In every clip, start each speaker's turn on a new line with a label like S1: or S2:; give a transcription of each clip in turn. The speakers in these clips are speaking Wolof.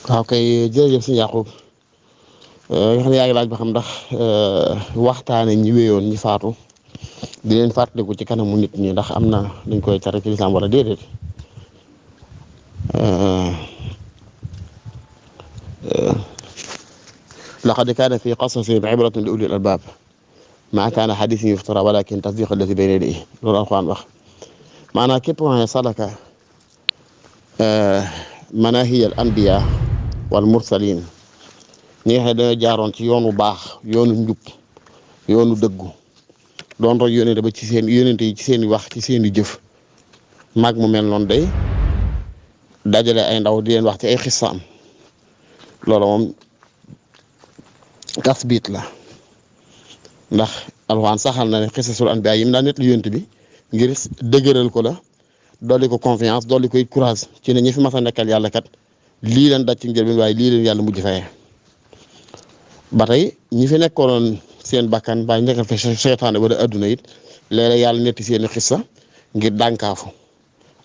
S1: waaw kay jërëjëf si Yaqub nga xam ne yaa ngi laaj ba xam ndax waxtaane ñi wéyoon ñi faatu di leen fàttaliku ci kanamu nit ñi ndax am na dañ koy tere ci lislaam wala déedéet. laqad kaana fi qasasihim ibratun li ulil albaab maa kaana hadiisan yuftaraa walaakin tasdiiqa allazii bayna yadayhi loolu Alxuraan wax maanaam képp koo xam ne salaka manaahiya al anbiyaa wal mursaliin ñi nga xam ne dañoo jaaroon ci yoonu baax yoonu njub yoonu dëggu doon roy yónente ba ci seen yónente yi ci seen i wax ci seen i jëf mag mu mel noonu day dajale ay ndaw di leen wax ci ay xisaam loolu moom tasbiit la ndax Alxuraan saxal na ne xisasul anbiyaa yi mu daan nett li yónente bi ngir dëgëral ko la dolli ko confiance dolli koy courage ci ne ñi fi mas a nekkal yàlla kat lii leen daj ci njëlbeen waaye lii leen yàlla mujj fayee ba tey ñi fi nekkoon seen bakkan ba nekkal fi seytaane wala adduna it léeg-léeg yàlla netti seen xissa ngir dànkaafu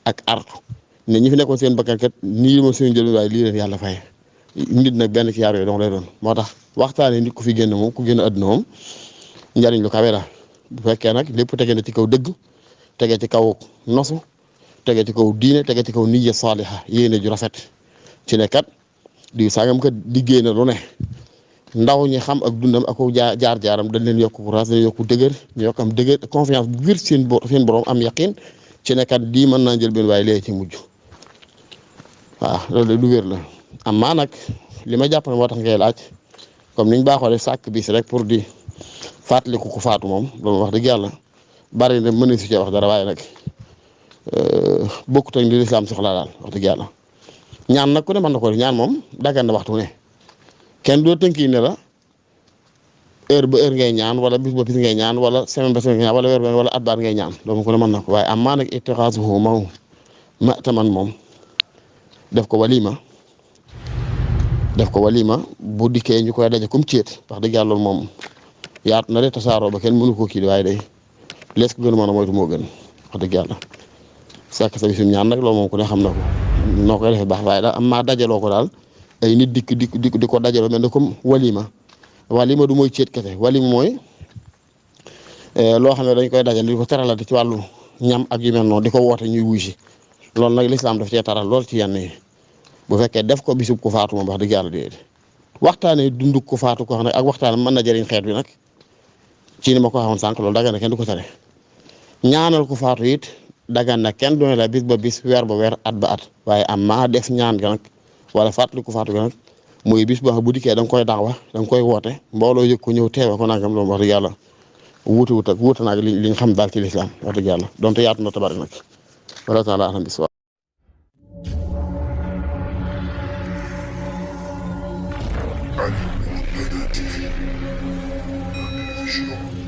S1: ak artu ne ñi fi nekkoon seen bakkan kat nii ma seen njëlbeen waaye lii leen yàlla fayee nit nag benn ci yaar yooyu donc lay doon moo tax waxtaanee nit ku fi génn moom ku génn adduna moom njariñ lu kawe la bu fekkee nag lépp tege na ci kaw dëgg tege ci kaw nosu tege ci kaw diine tege ci kaw niyya saaliha yéene ju rafet ci ne kat di sangam kat liggéey na lu ne ndaw ñi xam ak dundam ak jaar-jaaram dañ leen yokk courage dañ yokk dëgër ñu yokk am dëgër confiance bu wér seen borom am yaqin ci ne kat lii mën naa jël benn waaye léegi ci mujj waaw loolu lu wér la am maa nag li ma jàpp ne moo tax ngay laaj comme niñ baaxoo def sàkk bis rek pour di fàttaliku ko faatu moom loolu wax dëgg yàlla bari na mën su cee wax dara waaye nag bokkut ak li lislaam soxla daal wax dëgg yàlla ñaan nag ku ne mën na ko ñaan moom daggan na waxtu ne kenn doo tënki ne la heure ba heure ngay ñaan wala bis ba bis ngay ñaan wala semaine ba semaine ngay ñaan wala weer ba wala at baat ngay ñaan loolu ku ne mën na ko waaye am maa nag itixaasuhu ma taman moom def ko walima bu dikkee ñu koy daje comme ceet wax dëgg yàlla loolu moom yaatu na de tasaaroo ba kenn mënu koo kii waaye day lees ko gën a mën a moytu moo gën wax dëgg yàlla sàkk sa bisum ñaan nag loolu moom ku ne xam na ko noo koy defee baax waaye daal am maa dajaloo ko daal ay nit di ko dajaloo mel ne comme walima du mooy ceet kese walima mooy loo xam ne dañ koy dajal di ko teralante ci wàllu ñam ak yu mel noonu di ko woote ñuy wuy si loolu nag lislaam daf cee taral lool ci yenn yi bu fekkee def ko bisub ku faatu moom wax dëgg yàlla déedéet waxtaanee dunduk ku faatu ko xam ne ak waxtaan mën na jëriñ xeet bi nag ci ni ma ko waxoon sànq loolu dagan na kenn du ko tere ñaanal ku faatu it dagan na kenn doone la bis ba bis weer ba weer at ba at waaye am maa def ñaan ga nag wala fàttali ku faatu ga nag muy bis ba bu dikkee da nga koy daawa da nga koy woote mbooloo yëg ko ñëw teewe ko nangam loolu wax dëgg yàlla wuute naag li nga xam daal ci lislaam wax dëgg yàlla donte yaatu na tabari nag wala taala alam bis
S2: Ali Mourtada TV, la télévision